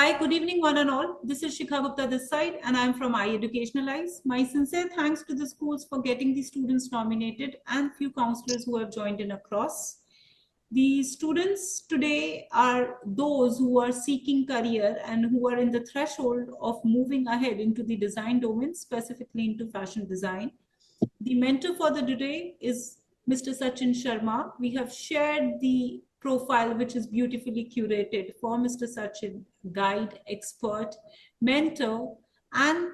Hi, good evening, one and all. This is Shikha Gupta this side, and I'm from iEducationalize. My sincere thanks to the schools for getting the students nominated and few counselors who have joined in across. The students today are those who are seeking career and who are in the threshold of moving ahead into the design domain, specifically into fashion design. The mentor for the today is Mr. Sachin Sharma. We have shared the profile which is beautifully curated for Mr. Sachin, guide, expert, mentor, and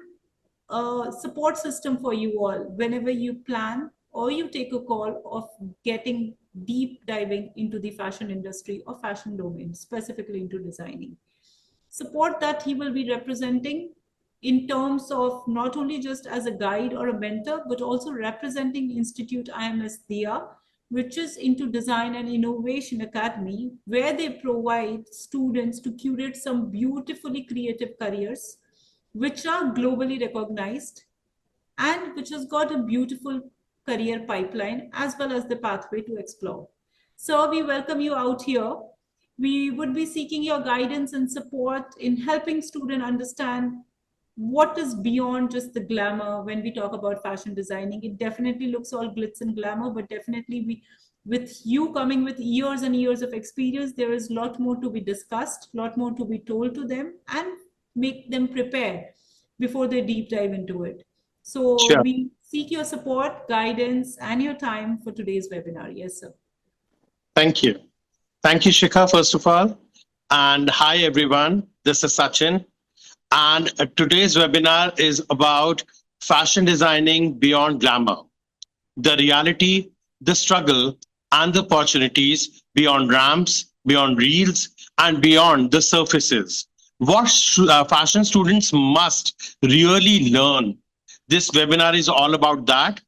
a support system for you all whenever you plan or you take a call of getting deep diving into the fashion industry or fashion domain, specifically into designing. Support that he will be representing in terms of not only just as a guide or a mentor, but also representing Institute IMS Dia, which is into Design and Innovation Academy, where they provide students to curate some beautifully creative careers, which are globally recognized and which has got a beautiful career pipeline as well as the pathway to explore. So we welcome you out here. We would be seeking your guidance and support in helping students understand what is beyond just the glamour when we talk about fashion designing. It definitely looks all glitz and glamour, but definitely with you coming with years and years of experience, there is a lot more to be discussed, a lot more to be told to them and make them prepare before they deep dive into it. So Sure. we seek your support, guidance, and your time for today's webinar. Yes, sir. Thank you. Thank you, Shikha, first of all. And hi, everyone. This is Sachin. And today's webinar is about fashion designing beyond glamour, the reality, the struggle, and the opportunities beyond ramps, beyond reels, and beyond the surfaces. What fashion students must really learn. This webinar is all about that.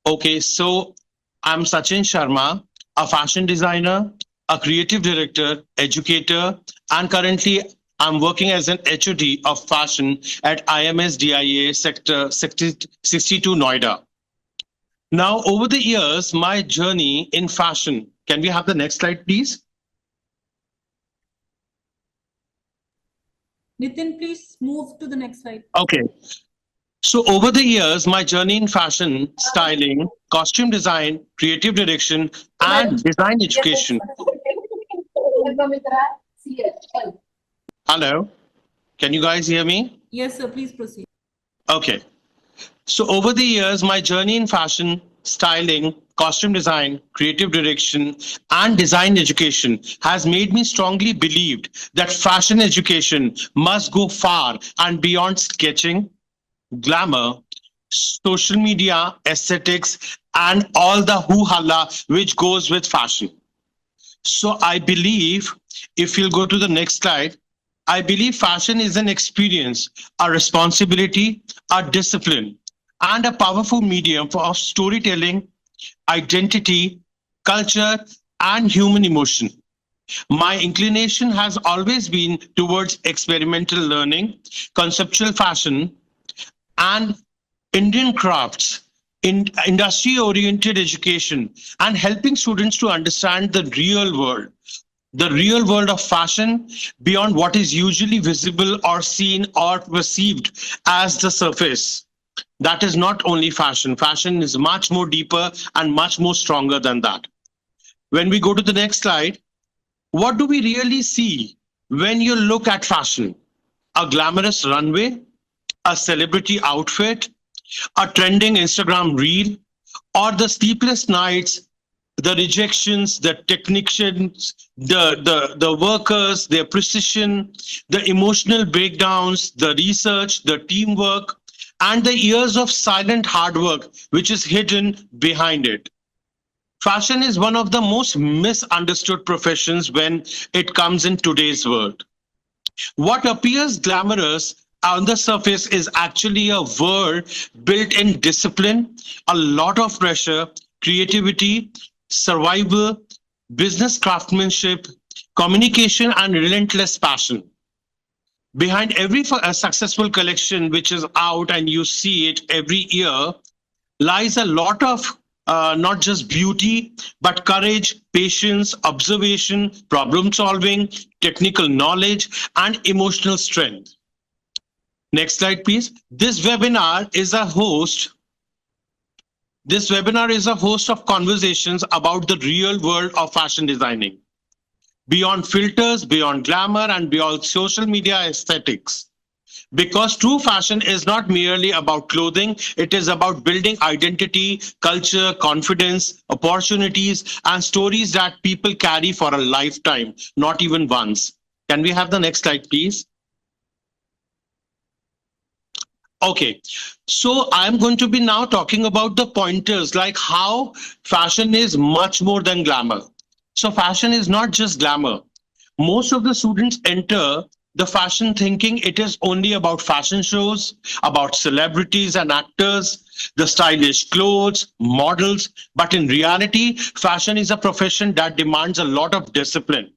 Okay, so I'm Sachin Sharma, a fashion designer, a creative director, educator, and currently I'm working as an HOD of fashion at IMS DIA Sector 62 Noida. Now, over the years, my journey in fashion, can we have the next slide, please? Nitin, please move to the next slide. Okay. So over the years, my journey in fashion, styling, costume design, creative direction, and design education. Hello, can you guys hear me? Yes, sir, please proceed. Okay. So over the years, my journey in fashion, styling, costume design, creative direction, and design education has made me strongly believe that fashion education must go far and beyond sketching, glamour, social media, aesthetics, and all the hoo-halla which goes with fashion. So I believe, if you'll go to the next slide, I believe fashion is an experience, a responsibility, a discipline, and a powerful medium of storytelling, identity, culture, and human emotion. My inclination has always been towards experimental learning, conceptual fashion, and Indian crafts, in industry-oriented education, and helping students to understand the real world of fashion beyond what is usually visible or seen or perceived as the surface. That is not only fashion. Fashion is much more deeper and much more stronger than that. When we go to the next slide, what do we really see when you look at fashion? A glamorous runway, a celebrity outfit, a trending Instagram reel, or the sleepless nights, the rejections, the technicians, the workers, their precision, the emotional breakdowns, the research, the teamwork, and the years of silent hard work which is hidden behind it. Fashion is one of the most misunderstood professions when it comes in today's world. What appears glamorous on the surface is actually a world built in discipline, a lot of pressure, creativity, survival, business craftsmanship, communication, and relentless passion. Behind every successful collection which is out and you see it every year lies a lot of not just beauty, but courage, patience, observation, problem solving, technical knowledge, and emotional strength. Next slide, please. This webinar is a host of conversations about the real world of fashion designing, beyond filters, beyond glamour, and beyond social media aesthetics. Because true fashion is not merely about clothing, it is about building identity, culture, confidence, opportunities, and stories that people carry for a lifetime, not even once. Can we have the next slide, please? Okay, so I'm going to be now talking about the pointers, like how fashion is much more than glamour. So fashion is not just glamour. Most of the students enter the fashion thinking it is only about fashion shows, about celebrities and actors, the stylish clothes, models. But in reality, fashion is a profession that demands a lot of discipline.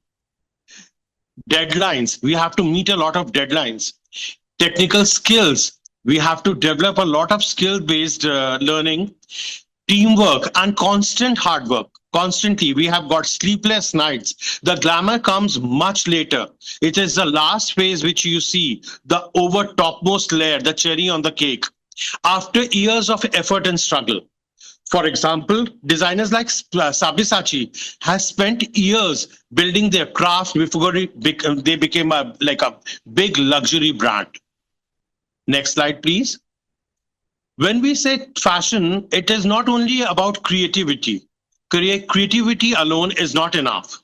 Deadlines, we have to meet a lot of deadlines. Technical skills, we have to develop a lot of skill-based learning, teamwork, and constant hard work. Constantly, we have got sleepless nights. The glamour comes much later. It is the last phase which you see, the over topmost layer, the cherry on the cake, after years of effort and struggle. For example, designers like Sabyasachi has spent years building their craft before they became like a big luxury brand. Next slide, please. When we say fashion, it is not only about creativity. Creativity alone is not enough.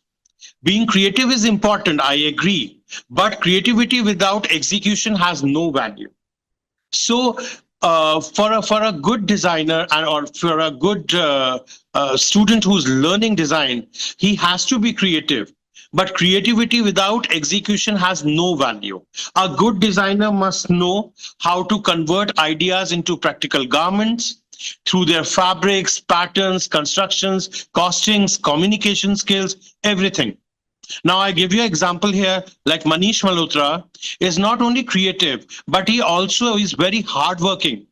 Being creative is important, I agree, but creativity without execution has no value. So, for a good designer and or for a good student who's learning design, he has to be creative. But creativity without execution has no value. A good designer must know how to convert ideas into practical garments through their fabrics, patterns, constructions, costings, communication skills, everything. Now, I give you an example here, like Manish Malhotra is not only creative, but he also is very hardworking,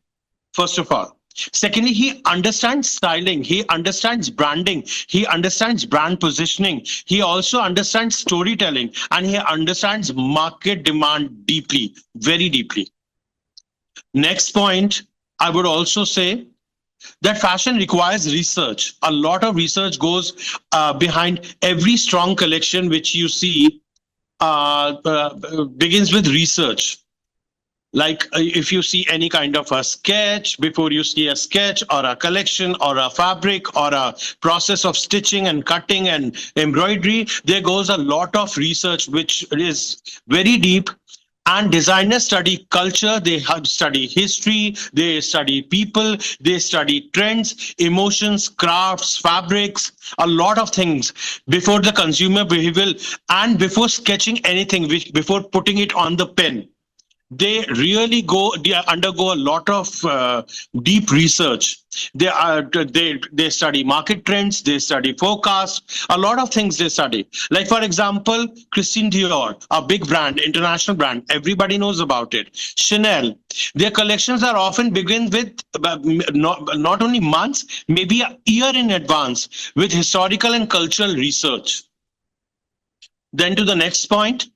first of all. Secondly, he understands styling, he understands branding, he understands brand positioning, he also understands storytelling, and he understands market demand deeply, very deeply. Next point, I would also say that fashion requires research. A lot of research goes behind every strong collection which you see begins with research. Like if you see any kind of a sketch, before you see a sketch or a collection or a fabric or a process of stitching and cutting and embroidery, there goes a lot of research which is very deep. And designers study culture, they study history, they study people, they study trends, emotions, crafts, fabrics, a lot of things before the consumer behavior and before sketching anything, before putting it on the pen. They undergo a lot of deep research. They study market trends, they study forecasts, a lot of things they study. Like for example, Christian Dior, a big brand, international brand, everybody knows about it. Chanel, their collections are often begin with not only months, maybe a year in advance with historical and cultural research. Then to the next point.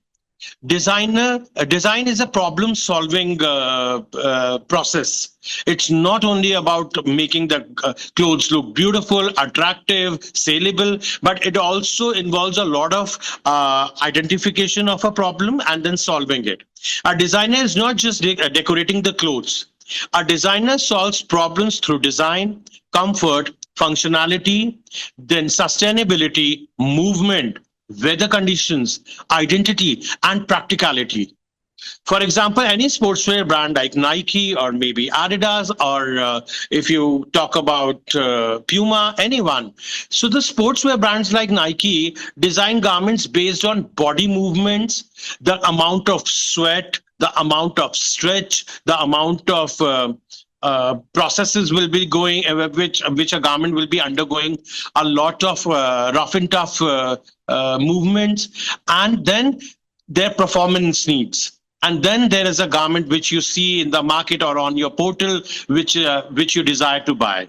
Design is a problem solving process. It's not only about making the clothes look beautiful, attractive, saleable, but it also involves a lot of identification of a problem and then solving it. A designer is not just decorating the clothes. A designer solves problems through design, comfort, functionality, then sustainability, movement, weather conditions, identity, and practicality. For example, any sportswear brand like Nike or maybe Adidas, or if you talk about Puma, anyone. So the sportswear brands like Nike design garments based on body movements, the amount of sweat, the amount of stretch, the amount of processes will be going, which a garment will be undergoing, a lot of rough and tough movements, and then their performance needs. And then there is a garment which you see in the market or on your portal, which you desire to buy.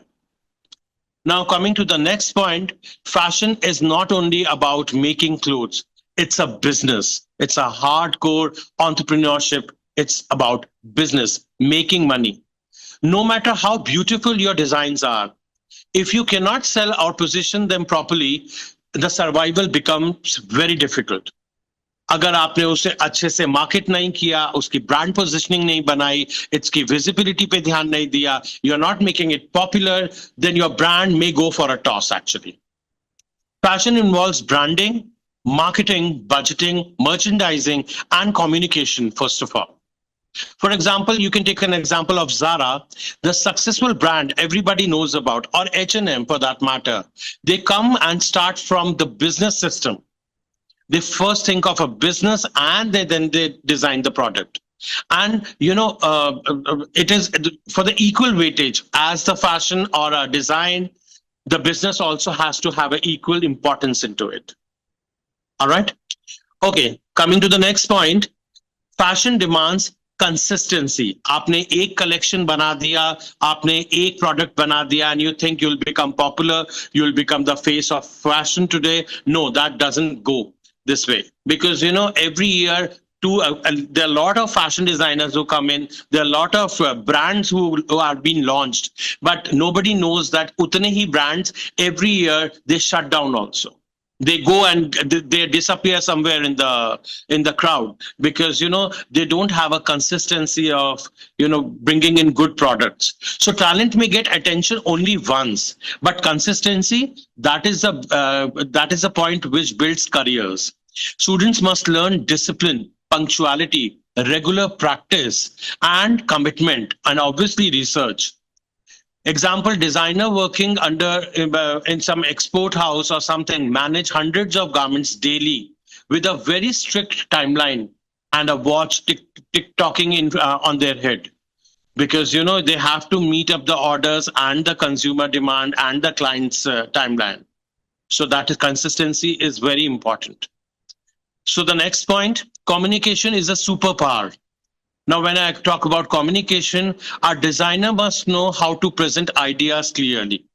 Now, coming to the next point, fashion is not only about making clothes, it's a business. It's a hardcore entrepreneurship. It's about business, making money. No matter how beautiful your designs are, if you cannot sell or position them properly, the survival becomes very difficult. अगर आपने उसे अच्छे से market नहीं किया, उसकी brand positioning नहीं बनाई, इसकी विजिबिलिटी पे ध्यान नहीं दिया, you are not making it popular, then your brand may go for a toss actually. Fashion involves branding, marketing, budgeting, merchandising, and communication, first of all. For example, you can take an example of Zara, the successful brand everybody knows about, or H&M for that matter. They come and start from the business system. They first think of a business and then they design the product. And it is for the equal weightage as the fashion or a design. The business also has to have an equal importance into it. All right. Okay. Coming to the next point, fashion demands consistency. आपने एक collection बना दिया, आपने एक product बना दिया, and you think you'll become popular, you'll become the face of fashion today. No, that doesn't go this way, because every year there are a lot of fashion designers who come in, there are a lot of brands who are being launched, but nobody knows that utne hi brands every year they shut down also. They go and they disappear somewhere in the crowd, because they don't have a consistency of bringing in good products. So talent may get attention only once, but consistency, that is a point which builds careers. Students must learn discipline, punctuality, regular practice, and commitment, and obviously research. Example, designer working under in some export house or something manage hundreds of garments daily with a very strict timeline and a watch tick-tocking on their head, because they have to meet up the orders and the consumer demand and the client's timeline. So that is consistency is very important. So the next point, communication is a superpower. Now, when I talk about communication, our designer must know how to present ideas clearly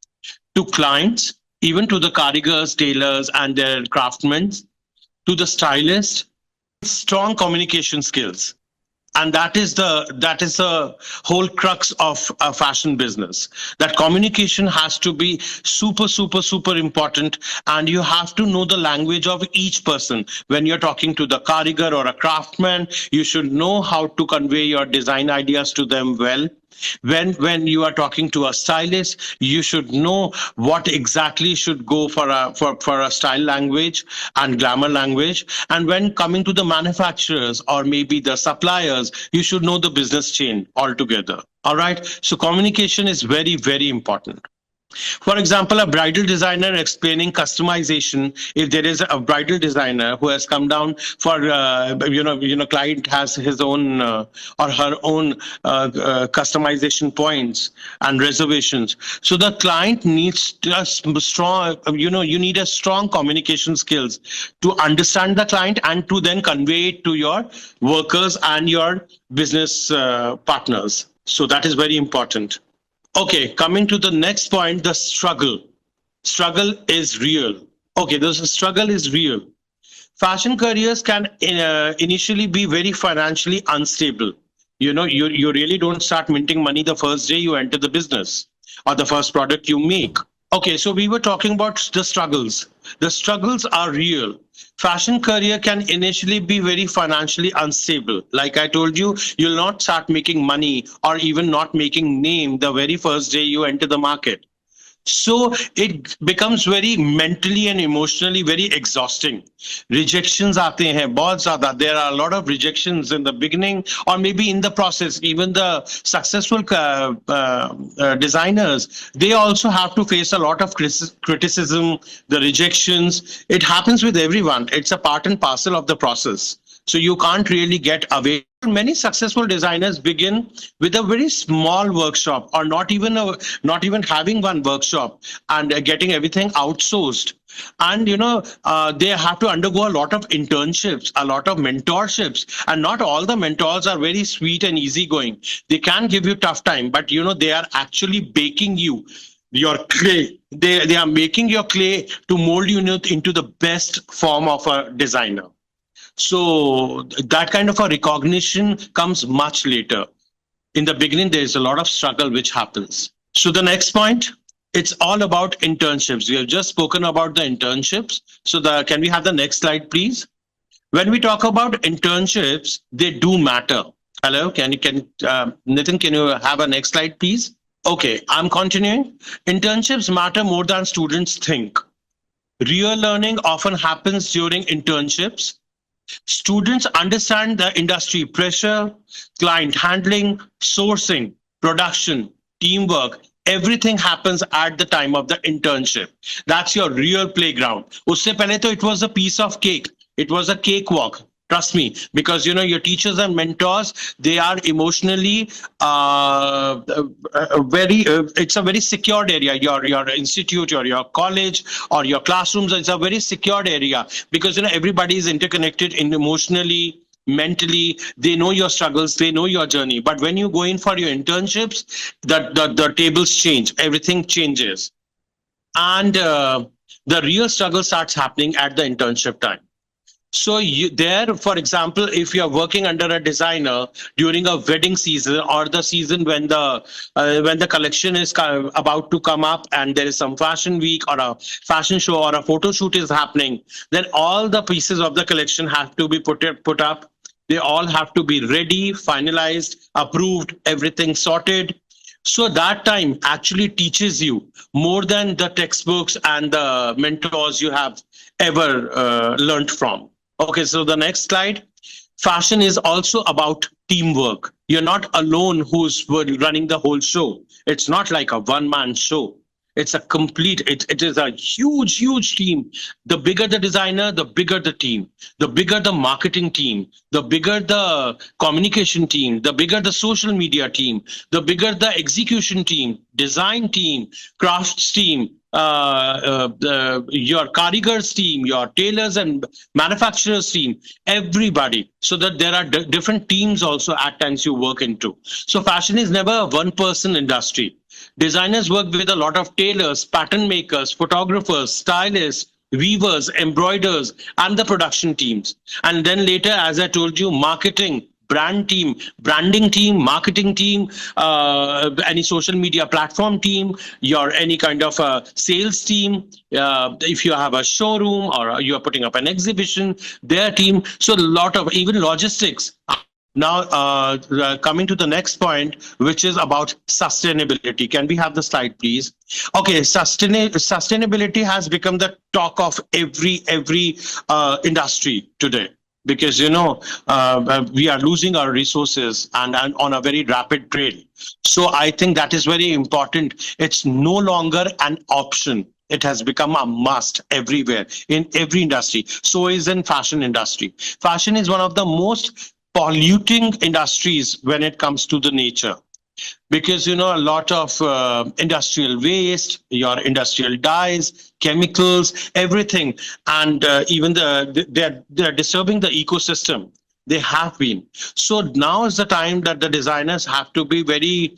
to clients, even to the karigars, tailors, and their craftsmen, to the stylist. Strong communication skills. And that is the whole crux of a fashion business. That communication has to be super, super, super important. And you have to know the language of each person. When you're talking to the karigar or a craftsman, you should know how to convey your design ideas to them well. When you are talking to a stylist, you should know what exactly should go for a style language and glamour language. And when coming to the manufacturers or maybe the suppliers, you should know the business chain altogether. All right. So communication is very, very important. For example, a bridal designer explaining customization. If there is a bridal designer who has come down for, client has his own or her own customization points and reservations. So the client needs a strong, you need a strong communication skills to understand the client and to then convey it to your workers and your business partners. So that is very important. Okay, coming to the next point, the struggle. Struggle is real. Okay, the struggle is real. Fashion careers can initially be very financially unstable. You really don't start minting money the first day you enter the business or the first product you make. Okay, so we were talking about the struggles. The struggles are real. Fashion career can initially be very financially unstable. Like I told you, you'll not start making money or even not making name the very first day you enter the market. So it becomes very mentally and emotionally very exhausting. Rejections aate hain bahut zyada. There are a lot of rejections in the beginning or maybe in the process. Even the successful designers, they also have to face a lot of criticism, the rejections. It happens with everyone. It's a part and parcel of the process. So you can't really get away. Many successful designers begin with a very small workshop or not even having one workshop and getting everything outsourced. And they have to undergo a lot of internships, a lot of mentorships, and not all the mentors are very sweet and easygoing. They can give you tough time, but they are actually baking you your clay. They are making your clay to mold you into the best form of a designer. So that kind of a recognition comes much later. In the beginning, there is a lot of struggle which happens. So the next point, it's all about internships. We have just spoken about the internships. So can we have the next slide, please? When we talk about internships, they do matter. Hello, Nitin, can you have a next slide, please? Okay, I'm continuing. Internships matter more than students think. Real learning often happens during internships. Students understand the industry pressure, client handling, sourcing, production, teamwork. Everything happens at the time of the internship. That's your real playground. Usse pehle to it was a piece of cake. It was a cakewalk. Trust me, because your teachers and mentors, they are emotionally very. It's a very secured area. Your institute, your college, or your classrooms. It's a very secured area because everybody is interconnected emotionally, mentally. They know your struggles, they know your journey. But when you go in for your internships, the tables change. Everything changes, and the real struggle starts happening at the internship time. So for example, if you're working under a designer during a wedding season or the season when the collection is about to come up and there is some fashion week or a fashion show or a photo shoot is happening, then all the pieces of the collection have to be put up. They all have to be ready, finalized, approved, everything sorted. So that time actually teaches you more than the textbooks and the mentors you have ever learned from. Okay, so the next slide. Fashion is also about teamwork. You're not alone who's running the whole show. It's not like a one-man show. It's a it is a huge team. The bigger the designer, the bigger the team. The bigger the marketing team, the bigger the communication team, the bigger the social media team, the bigger the execution team, design team, crafts team, your carigars team, your tailors and manufacturers team, everybody. So that there are different teams also at times you work into. So fashion is never a one-person industry. Designers work with a lot of tailors, pattern makers, photographers, stylists, weavers, embroiders, and the production teams. And then later, as I told you, marketing, branding team, marketing team, any social media platform team, any kind of a sales team. If you have a showroom or you are putting up an exhibition, their team. So a lot of even logistics. Now, coming to the next point, which is about sustainability. Can we have the slide, please? Okay, sustainability has become the talk of every industry today. Because we are losing our resources and on a very rapid rate. So I think that is very important. It's no longer an option. It has become a must everywhere in every industry. So is in fashion industry. Fashion is one of the most polluting industries when it comes to the nature. Because a lot of industrial waste, your industrial dyes, chemicals, everything, and even they're disturbing the ecosystem. They have been. So now is the time that the designers have to be very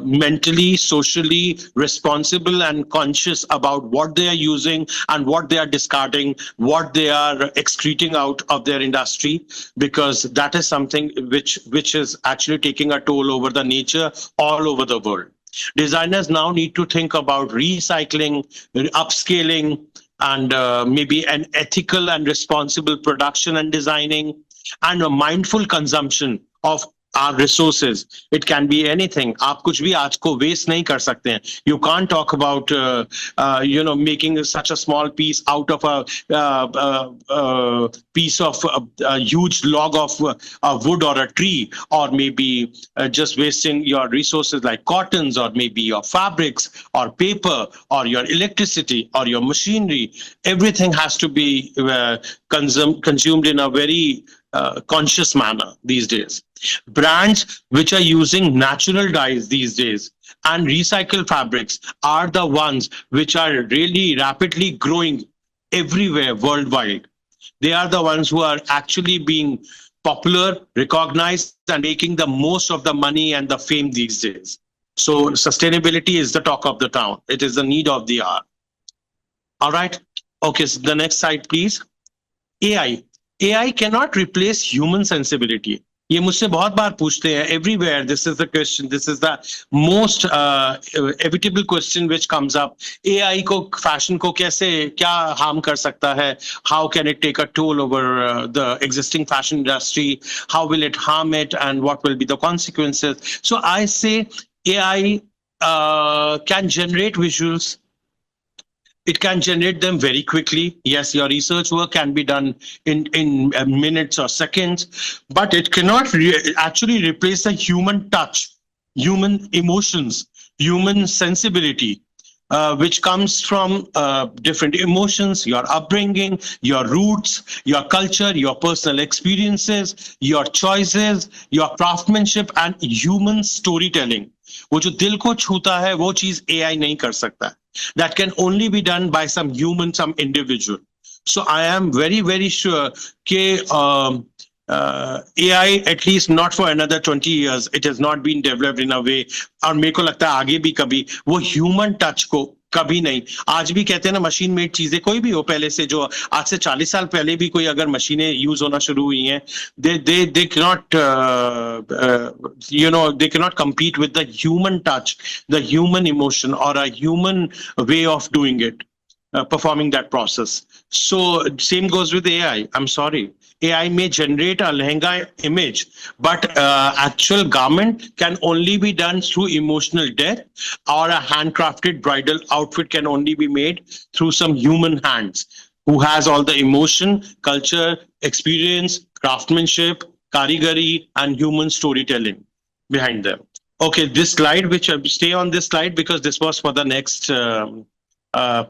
mentally, socially responsible and conscious about what they are using and what they are discarding, what they are excreting out of their industry, because that is something which is actually taking a toll over the nature all over the world. Designers now need to think about recycling, upscaling, and maybe an ethical and responsible production and designing, and a mindful consumption of our resources. It can be anything. आप कुछ भी आज को waste नहीं कर सकते हैं. You can't talk about making such a small piece out of a piece of a huge log of wood or a tree, or maybe just wasting your resources like cottons, or maybe your fabrics or paper or your electricity or your machinery. Everything has to be consumed in a very conscious manner these days. Brands which are using natural dyes these days and recycled fabrics are the ones which are really rapidly growing everywhere worldwide. They are the ones who are actually being popular, recognized, and making the most of the money and the fame these days. So sustainability is the talk of the town. It is the need of the hour. All right. Okay, so the next slide, please. AI. AI cannot replace human sensibility. ये मुझसे बहुत बार पूछते हैं everywhere. This is the question. This is the most evitable question which comes up. AI को fashion को कैसे क्या harm कर सकता है? How can it take a toll over the existing fashion industry? How will it harm it? And what will be the consequences? So I say AI can generate visuals. It can generate them very quickly. Yes, your research work can be done in minutes or seconds, but it cannot actually replace the human touch, human emotions, human sensibility, which comes from different emotions, your upbringing, your roots, your culture, your personal experiences, your choices, your craftsmanship, and human storytelling. वो जो दिल को छूता है वो चीज AI नहीं कर सकता है. That can only be done by some human, some individual. So I am very, very sure that AI, at least not for another 20 years, it has not been developed in a way. और मेरे को लगता है आगे भी कभी वो human touch को कभी नहीं. आज भी कहते हैं ना मशीन मेड चीजें कोई भी हो पहले से जो आज से 40 साल पहले भी कोई अगर मशीनें यूज होना शुरू हुई हैं they cannot they cannot compete with the human touch, the human emotion or a human way of doing it, performing that process. So same goes with AI. I'm sorry. AI may generate a lehenga image, but actual garment can only be done through emotional depth, or a handcrafted bridal outfit can only be made through some human hands who has all the emotion, culture, experience, craftsmanship, karigari, and human storytelling behind them. Okay, this slide, which stay on this slide because this was for the next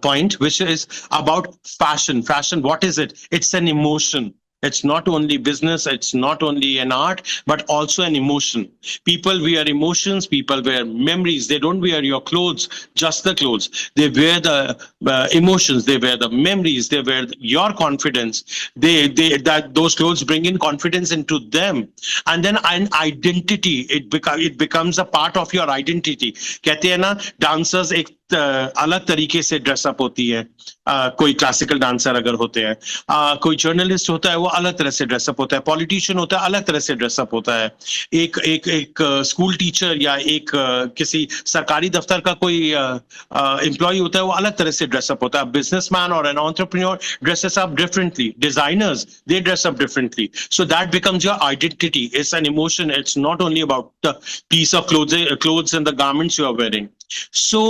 point, which is about fashion. Fashion, what is it? It's an emotion. It's not only business, it's not only an art, but also an emotion. People wear emotions, people wear memories. They don't wear your clothes, just the clothes. They wear the emotions, they wear the memories, they wear your confidence. Those clothes bring in confidence into them. And then an identity, it becomes a part of your identity. कहते हैं ना, dancers एक अलग तरीके से dress up होती है. कोई क्लासिकल डांसर अगर होते हैं, कोई जर्नलिस्ट होता है वो अलग तरह से ड्रेसअप होता है, पॉलिटिशियन होता है अलग तरह से ड्रेसअप होता है, एक स्कूल टीचर या एक किसी सरकारी दफ्तर का कोई एम्प्लॉय होता है वो अलग तरह से ड्रेसअप होता है. बिजनेसमैन और an entrepreneur dresses up differently, designers they dress up differently. So that becomes your identity. It's an emotion. It's not only about the piece of clothes and the garments you are wearing. So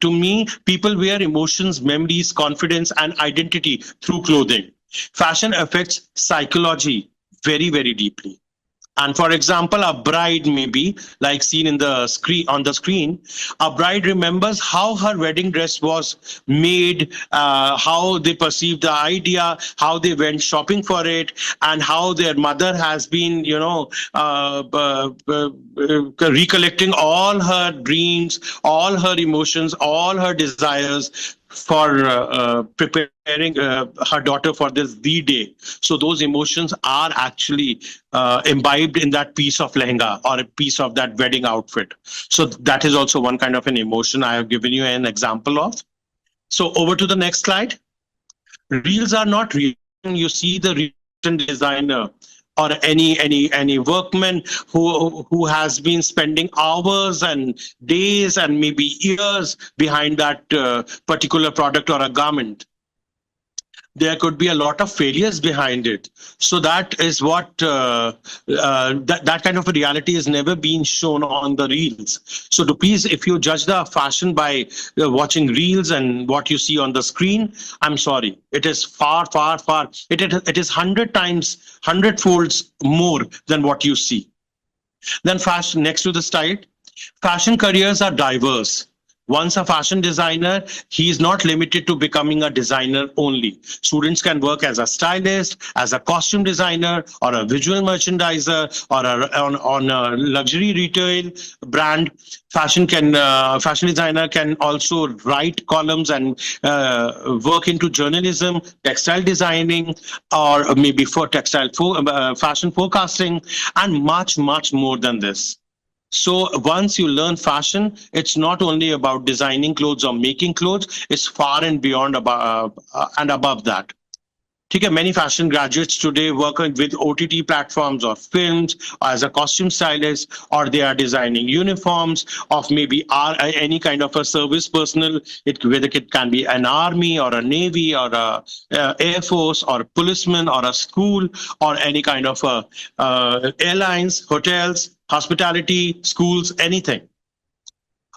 to me, people wear emotions, memories, confidence, and identity through clothing. Fashion affects psychology very, very deeply. And for example, a bride may be like seen in the screen on the screen. A bride remembers how her wedding dress was made, how they perceived the idea, how they went shopping for it, and how their mother has been, recollecting all her dreams, all her emotions, all her desires for preparing her daughter for this D-Day. So those emotions are actually imbibed in that piece of lehenga or a piece of that wedding outfit. So that is also one kind of an emotion I have given you an example of. So over to the next slide. Reels are not real. You see the recent designer or any workman who has been spending hours and days and maybe years behind that particular product or a garment. There could be a lot of failures behind it. So that is what that kind of a reality has never been shown on the reels. So to please, if you judge the fashion by watching reels and what you see on the screen, I'm sorry, it is far. It is 100 times, 100 folds more than what you see. Then fashion, next to the slide, fashion careers are diverse. Once a fashion designer, he is not limited to becoming a designer only. Students can work as a stylist, as a costume designer, or a visual merchandiser, or on a luxury retail brand. Fashion designer can also write columns and work into journalism, textile designing, or maybe for textile fashion forecasting, and much more than this. So once you learn fashion, it's not only about designing clothes or making clothes, it's far and beyond and above that. Okay, many fashion graduates today work with OTT platforms or films or as a costume stylist, or they are designing uniforms of maybe any kind of a service personnel. Whether it can be an army or a navy or a air force or a policeman or a school or any kind of airlines, hotels, hospitality, schools, anything.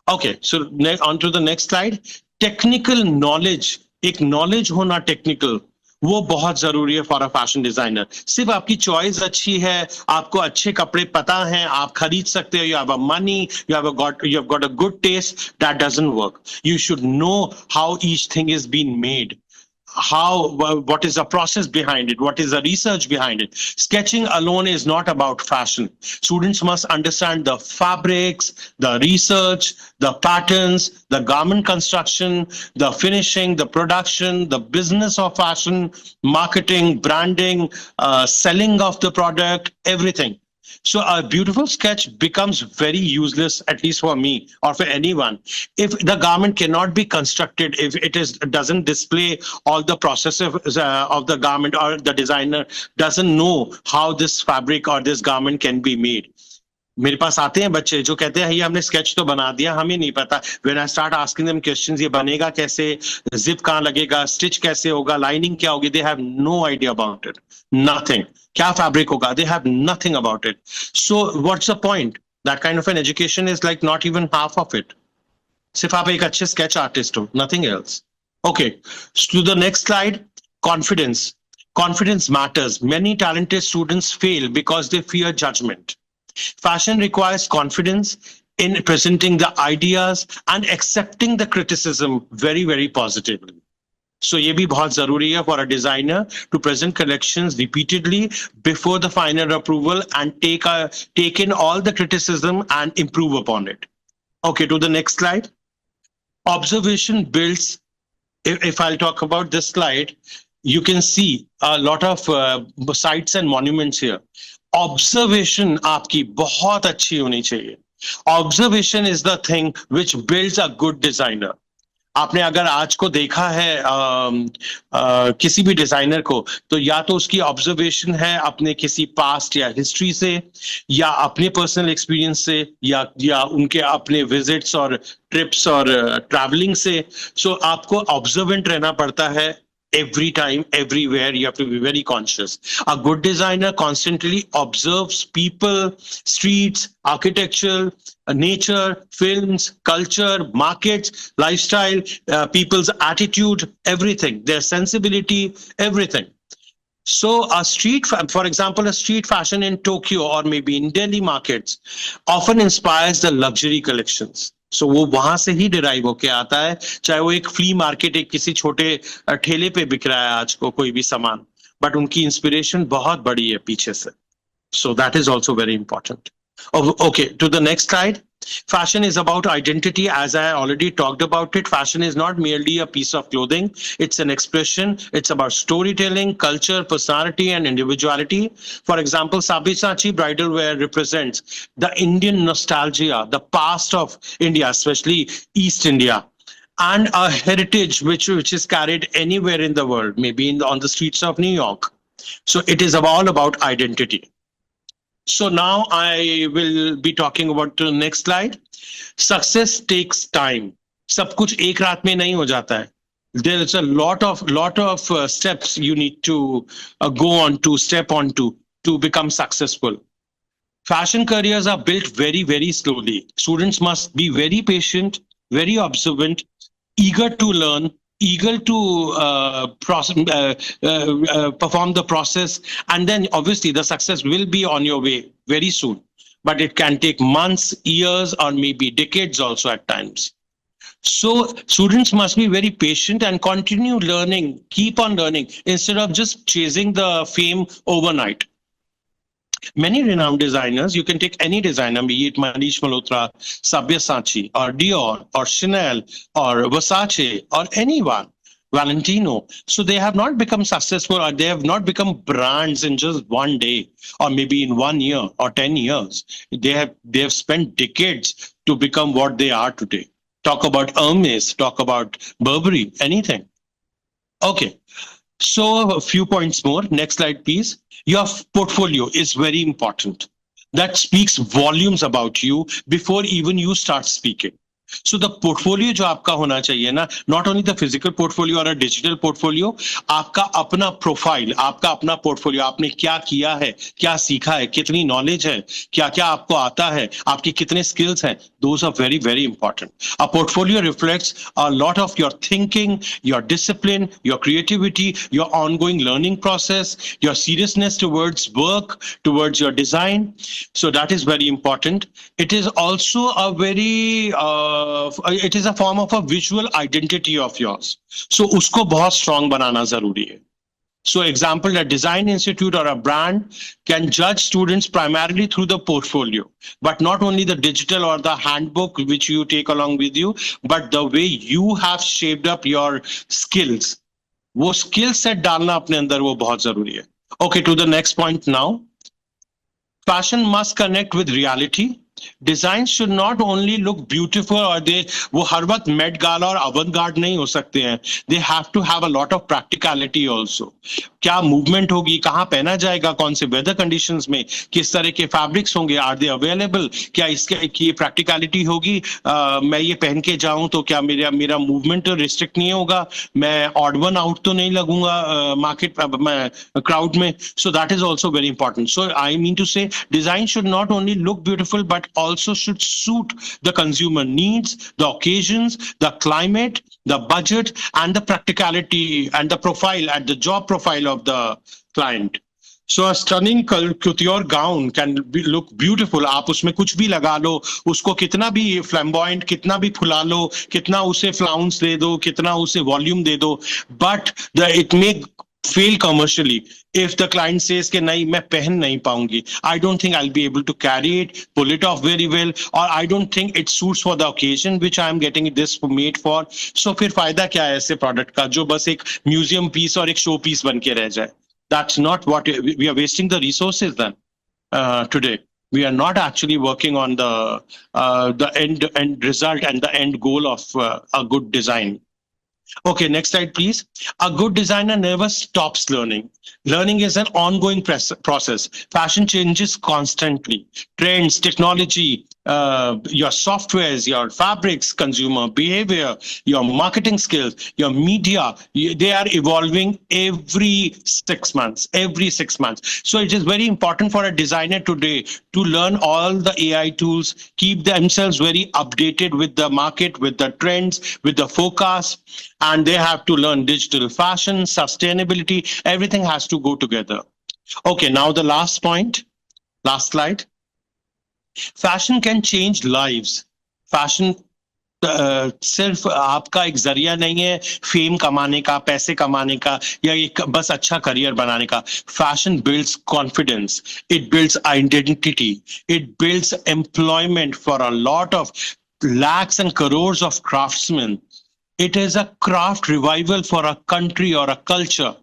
Okay, so on to the next slide. Technical knowledge, एक knowledge होना technical, वो बहुत जरूरी है for a fashion designer. सिर्फ आपकी choice अच्छी है, आपको अच्छे कपड़े पता हैं, आप खरीद सकते हो, you have a money, you have got a good taste, that doesn't work. You should know how each thing is been made, what is the process behind it, what is the research behind it. Sketching alone is not about fashion. Students must understand the fabrics, the research, the patterns, the garment construction, the finishing, the production, the business of fashion, marketing, branding, selling of the product, everything. So a beautiful sketch becomes very useless, at least for me or for anyone, if the garment cannot be constructed, if doesn't display all the processes of the garment, or the designer doesn't know how this fabric or this garment can be made. मेरे पास आते हैं बच्चे जो कहते हैं ये हमने sketch तो बना दिया, हमें नहीं पता. When I start asking them questions, ये बनेगा कैसे, जिप कहाँ लगेगा, स्टिच कैसे होगा, लाइनिंग क्या होगी, they have no idea about it, nothing. क्या फैब्रिक होगा, they have nothing about it. So what's the point? That kind of an education is like not even half of it. सिर्फ आप एक अच्छे स्केच आर्टिस्ट हो, nothing else. Okay, to the next slide. Confidence. Confidence matters. Many talented students fail because they fear judgment. Fashion requires confidence in presenting the ideas and accepting the criticism very, very positively. So ये भी बहुत जरूरी है for a designer to present collections repeatedly before the final approval and take in all the criticism and improve upon it. Okay, to the next slide. Observation builds. If I'll talk about this slide, you can see a lot of sites and monuments here. Observation आपकी बहुत अच्छी होनी चाहिए. Observation is the thing which builds a good designer. आपने अगर आज को देखा है किसी भी डिजाइनर को, तो या तो उसकी ऑब्जर्वेशन है अपने किसी पास्ट या हिस्ट्री से, या अपने पर्सनल एक्सपीरियंस से, या उनके अपने विजिट्स और ट्रिप्स और ट्रैवलिंग से. सो आपको ऑब्जर्वेंट रहना पड़ता है. Every time, everywhere, you have to be very conscious. A good designer constantly observes people, streets, architecture, nature, films, culture, markets, lifestyle, people's attitude, everything, their sensibility, everything. So for example, a street fashion in Tokyo or maybe in Delhi markets often inspires the luxury collections. So वो वहां से ही derive होके आता है, चाहे वो एक flea market, एक किसी छोटे ठेले पे बिक रहा है आज को कोई भी सामान, बट उनकी इंस्पिरेशन बहुत बड़ी है पीछे से. So that is also very important. Okay, to the next slide. Fashion is about identity. As I already talked about it, fashion is not merely a piece of clothing. It's an expression. It's about storytelling, culture, personality, and individuality. For example, Sabyasachi bridal wear represents the Indian nostalgia, the past of India, especially East India, and a heritage which is carried anywhere in the world, maybe on the streets of New York. So it is all about identity. So now I will be talking about the next slide. Success takes time. सब कुछ एक रात में नहीं हो जाता है. There is a lot of steps you need to go on to step on to become successful. Fashion careers are built very, very slowly. Students must be very patient, very observant, eager to learn, eager to perform the process, and then obviously the success will be on your way very soon, but it can take months, years, or maybe decades also at times. So students must be very patient and continue learning, keep on learning, instead of just chasing the fame overnight. Many renowned designers, you can take any designer, be it Manish Malhotra, Sabyasachi, or Dior, or Chanel, or Versace, or anyone. Valentino. So they have not become successful, or they have not become brands in just one day, or maybe in 1 year or 10 years. They have spent decades to become what they are today. Talk about Hermes, talk about Burberry, anything. Okay. So a few points more. Next slide, please. Your portfolio is very important. That speaks volumes about you before even you start speaking. So the portfolio जो आपका होना चाहिए ना, not only the physical portfolio or a digital portfolio, आपका अपना profile, आपका अपना portfolio, आपने क्या किया है, क्या सीखा है, कितनी नॉलेज है, क्या क्या आपको आता है, आपकी कितने skills हैं, those are very, very important. A portfolio reflects a lot of your thinking, your discipline, your creativity, your ongoing learning process, your seriousness towards work, towards your design. So that is very important. It is also a very it is a form of a visual identity of yours. So usko bahut strong banana zaruri hai. So example, a design institute or a brand can judge students primarily through the portfolio, but not only the digital or the handbook which you take along with you, but the way you have shaped up your skills. वो skill set डालना अपने अंदर वो बहुत जरूरी है. Okay, to the next point now. Fashion must connect with reality. Design should not only look beautiful, or वो हर वक्त Met Gala और avant-garde नहीं हो सकते हैं. They have to have a lot of practicality also. क्या movement होगी, कहाँ पहना जाएगा, कौन से weather conditions में, किस तरह के fabrics होंगे, are they available, क्या इसके की practicality होगी, मैं ये पहन के जाऊं तो क्या मेरा movement restrict नहीं होगा, मैं odd one out तो नहीं लगूंगा market crowd में. So that is also very important. So I mean to say, design should not only look beautiful but also should suit the consumer needs, the occasions, the climate, the budget, and the practicality and the profile and the job profile of the client. So a stunning couture gown can look beautiful. आप उसमें कुछ भी लगा लो, उसको कितना भी flamboyant, कितना भी फुला लो, कितना उसे flounce दे दो, कितना उसे volume दे दो, but it may fail commercially if the client says कि नहीं मैं पहन नहीं पाऊंगी, I don't think I'll be able to carry it, pull it off very well, or I don't think it suits for the occasion which I am getting this made for. So फिर फायदा क्या है ऐसे product का जो बस एक museum piece और एक शो पीस बन के रह जाए. That's not what we are wasting the resources then today. We are not actually working on the end result and the end goal of a good design. Okay, next slide, please. A good designer never stops learning. Learning is an ongoing process. Fashion changes constantly. Trends, technology, your softwares, your fabrics, consumer behavior, your marketing skills, your media, they are evolving every 6 months, So it is very important for a designer today to learn all the AI tools, keep themselves very updated with the market, with the trends, with the forecast, and they have to learn digital fashion, sustainability, everything has to go together. Okay, now the last point, last slide. Fashion can change lives. Fashion सिर्फ आपका एक जरिया नहीं है fame कमाने का, पैसे कमाने का, या एक बस अच्छा करियर बनाने का. Fashion builds confidence, it builds identity, it builds employment for a lot of lakhs and crores of craftsmen. It is a craft revival for a country or a culture.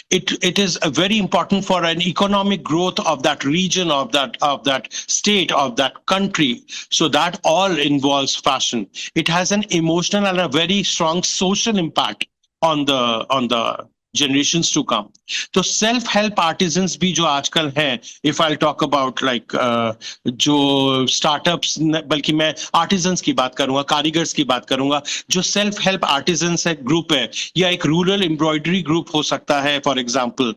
It is very important for an economic growth of that region, of that state, of that country. So that all involves fashion. It has an emotional and a very strong social impact on the generations to come. तो self help artisans भी जो आजकल हैं, if I'll talk about like जो startups, बल्कि मैं artisans की बात करूंगा, कारीगर्स की बात करूंगा, जो self help artisans है ग्रुप है, या एक rural embroidery group हो सकता है for example.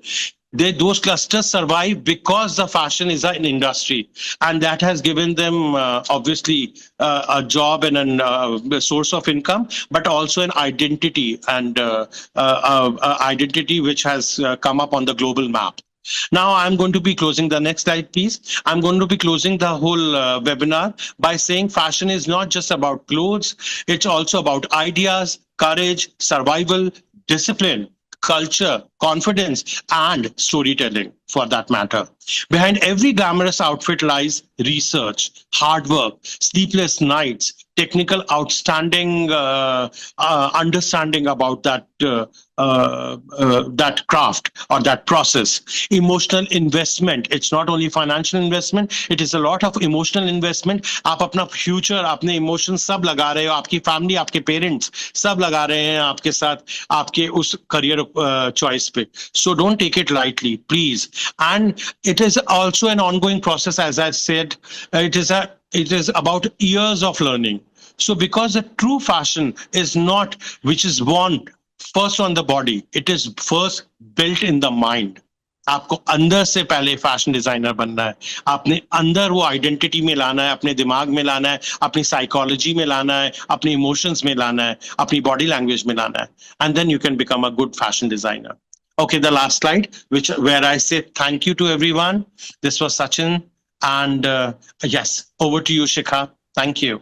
Those clusters survive because the fashion is an industry, and that has given them obviously a job and a source of income, but also an identity and identity which has come up on the global map. Now I'm going to be closing the next slide, please. I'm going to be closing the whole webinar by saying fashion is not just about clothes. It's also about ideas, courage, survival, discipline, culture, confidence, and storytelling. for that matter. Behind every glamorous outfit lies research, hard work, sleepless nights, technical outstanding understanding about that craft or that process, emotional investment. It's not only financial investment, it is a lot of emotional investment. आप अपना future, अपने emotions सब लगा रहे हो, आपकी family, आपके parents सब लगा रहे हैं आपके साथ, आपके उस career choice पे. So don't take it lightly, please. And it is also an ongoing process, as I said. It is about years of learning. So because the true fashion is not which is worn first on the body, it is first built in the mind. आपको अंदर से पहले fashion designer बनना है, आपने अंदर वो identity में लाना है, अपने दिमाग में लाना है, अपनी साइकोलॉजी में लाना है, अपने इमोशंस में लाना है, अपनी बॉडी लैंग्वेज में लाना है, and then you can become a good fashion designer. Okay, the last slide, where I say thank you to everyone. This was Sachin, and yes, over to you, Shikha. Thank you.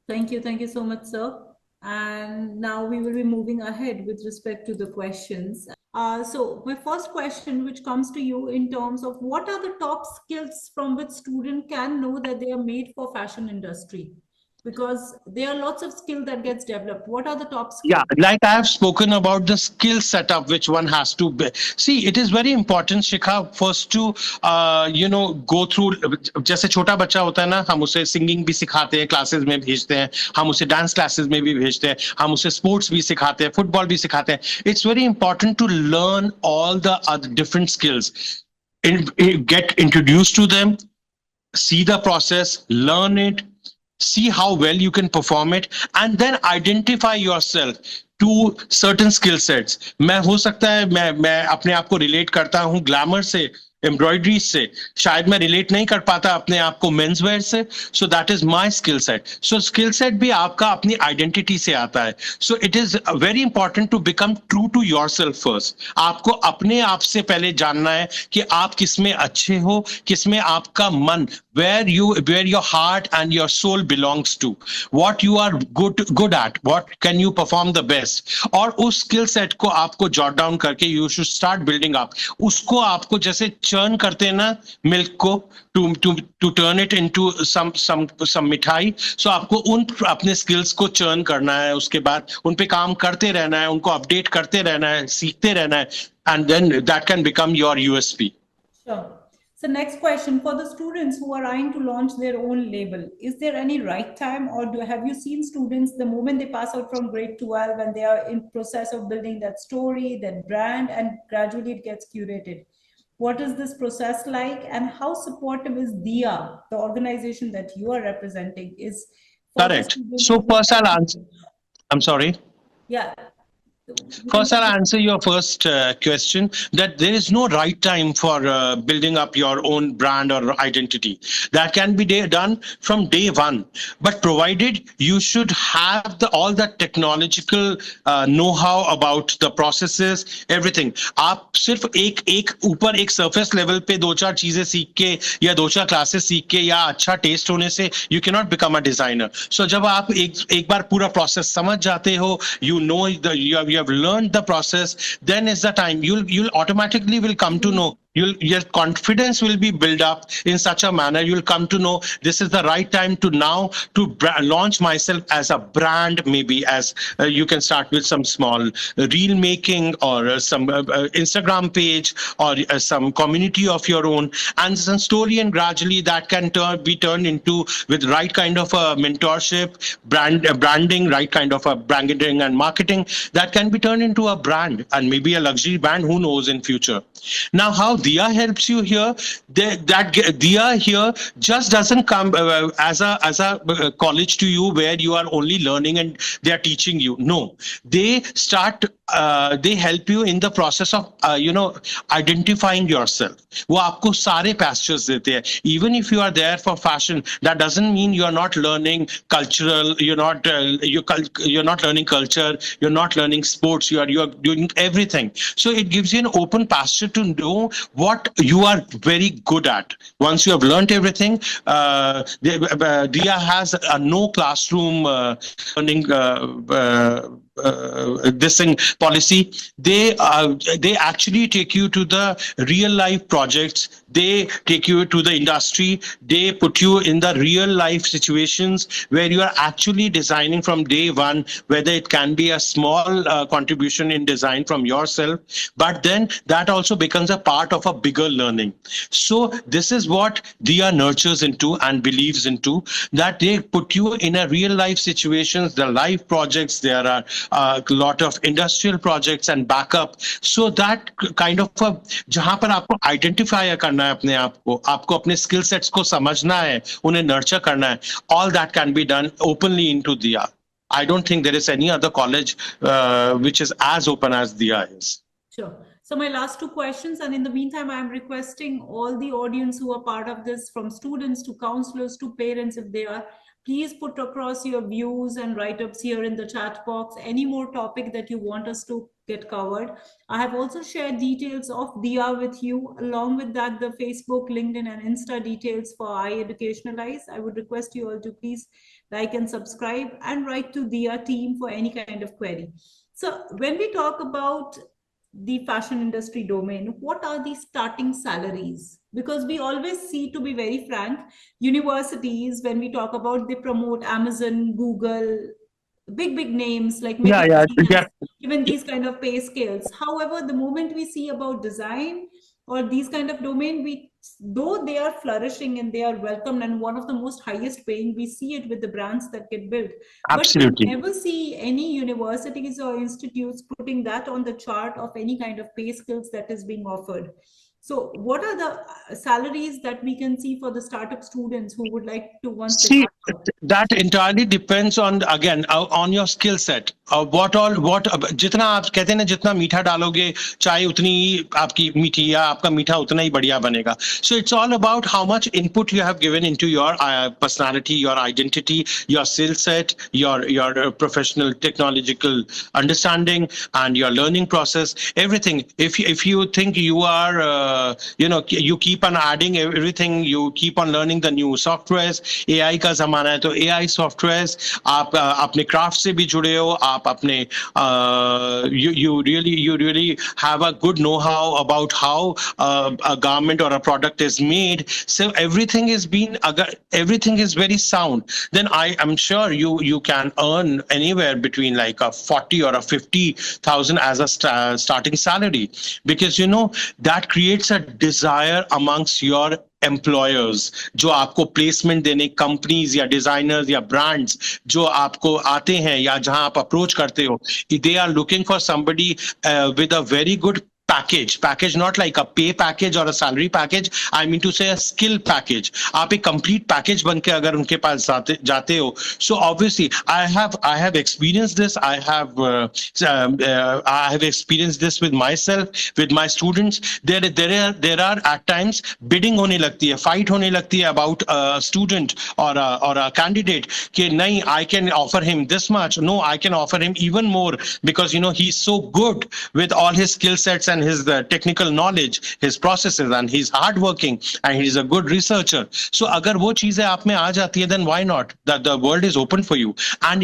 Thank you so much, sir. And now we will be moving ahead with respect to the questions. So my first question, which comes to you in terms of what are the top skills from which student can know that they are made for fashion industry? Because there are lots of skill that gets developed. What are the top skills? Yeah, like I have spoken about the skill setup which one has to be. See, it is very important, Shikha, first to go through. जैसे छोटा बच्चा होता है ना, हम उसे singing भी सिखाते हैं, क्लासेस में भेजते हैं, हम उसे डांस क्लासेस में भी भेजते हैं, हम उसे स्पोर्ट्स भी सिखाते हैं, फुटबॉल भी सिखाते हैं. It's very important to learn all the other different skills, get introduced to them, see the process, learn it, see how well you can perform it, and then identify yourself to certain skill sets. मैं हो सकता है मैं अपने आप को relate करता हूँ ग्लैमर से, एम्ब्रॉयडरी से, शायद मैं रिलेट नहीं कर पाता अपने आप को मेंस वेयर से. So that is my skill set. सो स्किल सेट भी आपका अपनी आइडेंटिटी से आता है. So it is very important to become true to yourself first. आपको अपने आप से पहले जानना है कि आप किसमें अच्छे हो, किसमें आपका मन, where your heart and your soul belongs to, what you are good at, what can you perform the best. और उस स्किल सेट को आपको जॉट डाउन करके you should start building up. उसको आपको जैसे चर्न करते हैं ना मिल्क को, to turn it into some मिठाई. So आपको उन अपने स्किल्स को चर्न करना है, उसके बाद उन पे काम करते रहना है, उनको अपडेट करते रहना है, सीखते रहना है, and then that can become your USP. Sure. So next question, for the students who are trying to launch their own label, is there any right time, or have you seen students the moment they pass out from grade 12 and they are in process of building that story, that brand, and gradually it gets curated? What is this process like, and how supportive is DIA, the organization that you are representing, is? Correct. So first I'll answer. I'm sorry. Yeah. First, I'll answer your first question, that there is no right time for building up your own brand or identity. That can be done from day one, but provided you should have all the technological know-how about the processes, everything. आप सिर्फ एक ऊपर एक surface level पे दो चार चीजें सीख के या दो चार classes सीख के या अच्छा taste होने से you cannot become a designer. So जब आप एक बार पूरा process समझ जाते हो, you know you have learned the process, then is the time you'll automatically will come to know. Your confidence will be built up in such a manner. You'll come to know this is the right time to now to launch myself as a brand. Maybe as you can start with some small reel making or some Instagram page or some community of your own, and some story, and gradually that can be turned into, with right kind of a mentorship, branding, right kind of a branding and marketing, that can be turned into a brand and maybe a luxury brand. Who knows in future? Now, how DIA helps you here? That DIA here just doesn't come as a college to you where you are only learning and they are teaching you. No, they help you in the process of identifying yourself. वो आपको सारे pastures देते हैं. Even if you are there for fashion, that doesn't mean you are not learning cultural. You're not learning culture. You're not learning sports. You are doing everything. So it gives you an open pasture to know what you are very good at. Once you have learned everything, DIA has a no classroom learning this thing policy. They actually take you to the real life projects. They take you to the industry. They put you in the real life situations where you are actually designing from day one, whether it can be a small contribution in design from yourself, but then that also becomes a part of a bigger learning. So this is what Dia nurtures into and believes into, that they put you in a real life situations, the live projects. There are a lot of industrial projects and backup. So that kind of a, जहां पर आपको identify करना है अपने आप को, आपको अपने स्किल सेट्स को समझना है, उन्हें नर्चर करना है, all that can be done openly into Dia. I don't think there is any other college which is as open as Dia is. Sure. So my last two questions, and in the meantime, I'm requesting all the audience who are part of this, from students to counselors to parents, if they are, please put across your views and write-ups here in the chat box. Any more topic that you want us to get covered. I have also shared details of Dia with you. Along with that, the Facebook, LinkedIn, and Insta details for iEducationalize. I would request you all to please like and subscribe and write to Dia team for any kind of query. So when we talk about the fashion industry domain, what are the starting salaries? Because we always see, to be very frank, universities, when we talk about, they promote Amazon, Google, big names like even these kind of pay scales. However, the moment we see about design or these kind of domain, though they are flourishing and they are welcomed and one of the most highest paying, we see it with the brands that get built. Absolutely. But we never see any universities or institutes putting that on the chart of any kind of pay skills that is being offered. So what are the salaries that we can see for the startup students who would like to see? That entirely depends on, again, on your skill set. What जितना आप कहते हैं ना, जितना मीठा डालोगे चाय उतनी आपकी मीठी या आपका मीठा उतना ही बढ़िया बनेगा. So it's all about how much input you have given into your personality, your identity, your skill set, your professional technological understanding, and your learning process. Everything. If you think you are you keep on adding everything, you keep on learning the new softwares. AI का जमाना है, तो AI softwares, आप अपने craft से भी जुड़े हो, आप अपने you really have a good know-how about how a garment or a product is made. So everything is very sound. Then I am sure you can earn anywhere between like a 40 or a 50,000 as a starting salary, because that creates a desire amongst your employers, जो आपको placement देने, companies या designers या brands जो आपको आते हैं या जहां आप अप्रोच करते हो, they are looking for somebody with a very good package, not like a pay package or a salary package. I mean to say a skill package. आप एक complete package बन के अगर उनके पास जाते हो, so obviously I have experienced this. I have experienced this with myself, with my students. There are at times bidding होने लगती है, fight होने लगती है about a student or a candidate कि नहीं, I can offer him this much. No, I can offer him even more because he's so good with all his skill sets and his technical knowledge, his processes, and he's hardworking and he's a good researcher. So अगर वो चीजें आप में आ जाती है, then why not? That the world is open for you. And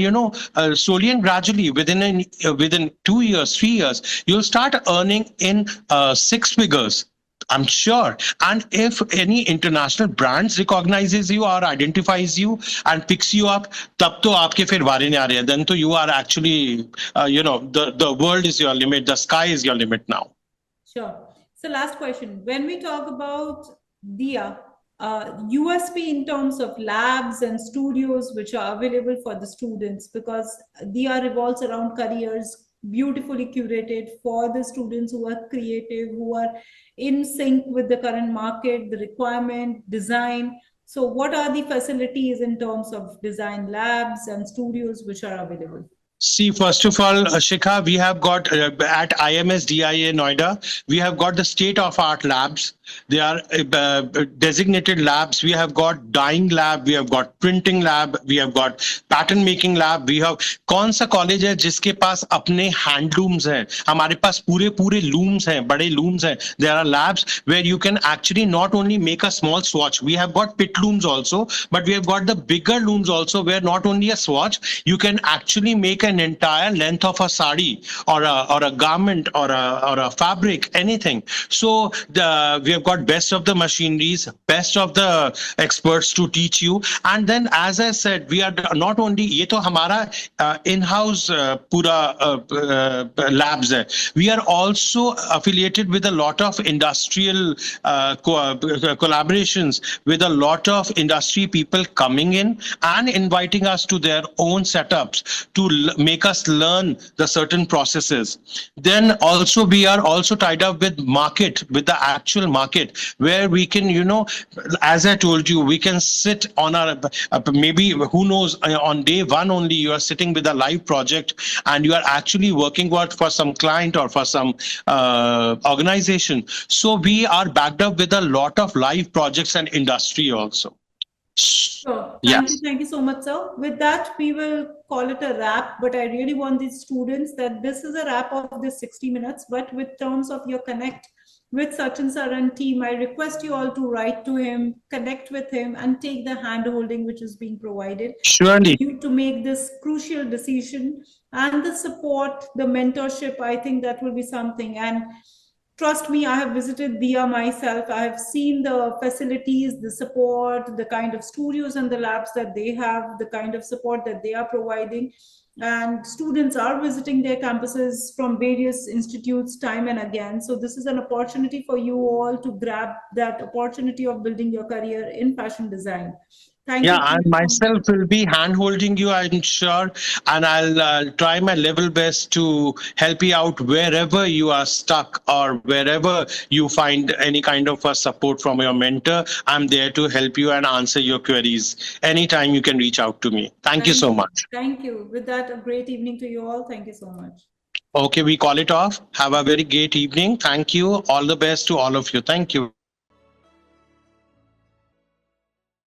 slowly and gradually, within 2 years, 3 years, you'll start earning in 6 figures. I'm sure. And if any international brands recognizes you or identifies you and picks you up, तब तो आपके फिर वारे नहीं आ रहे हैं. Then तो you are actually, the world is your limit. The sky is your limit now. Sure. So last question. When we talk about Dia, USP in terms of labs and studios which are available for the students, because Dia revolves around careers, beautifully curated for the students who are creative, who are in sync with the current market, the requirement, design. So what are the facilities in terms of design labs and studios which are available? See, first of all, Shikha, we have got at IMS DIA Noida, we have got the state-of-art labs. They are designated labs. We have got dyeing lab, we have got printing lab, we have got pattern making lab. We have कौन सा college है जिसके पास अपने handlooms हैं? हमारे पास पूरे looms हैं, बड़े looms हैं. There are labs where you can actually not only make a small swatch. We have got pit looms also, but we have got the bigger looms also, where not only a swatch, you can actually make an entire length of a sari or a garment or a fabric, anything. So we have got best of the machineries, best of the experts to teach you. And then, as I said, we are not only ये तो हमारा in-house पूरा labs है. We are also affiliated with a lot of industrial collaborations with a lot of industry people coming in and inviting us to their own setups to make us learn the certain processes. Then also we are also tied up with the actual market, where we can, as I told you, we can sit on our maybe, who knows, on day one only you are sitting with a live project and you are actually working for some client or for some organization. So we are backed up with a lot of live projects and industry also. Sure. Thank you so much, sir. With that, we will call it a wrap, but I really want these students that this is a wrap of this 60 minutes, but with terms of your connect with Sachin sir and team, I request you all to write to him, connect with him, and take the hand-holding which is being provided. Surely. For you to make this crucial decision, and the support, the mentorship, I think that will be something. And trust me, I have visited Dia myself. I have seen the facilities, the support, the kind of studios and the labs that they have, the kind of support that they are providing. And students are visiting their campuses from various institutes time and again. So this is an opportunity for you all to grab that opportunity of building your career in fashion design. Thank you. I myself will be hand-holding you, I'm sure, and I'll try my level best to help you out wherever you are stuck or wherever you find any kind of a support from your mentor. I'm there to help you and answer your queries. Anytime you can reach out to me. Thank you so much. Thank you. With that, a great evening to you all. Thank you so much. Okay, we call it off. Have a very great evening. Thank you. All the best to all of you. Thank you.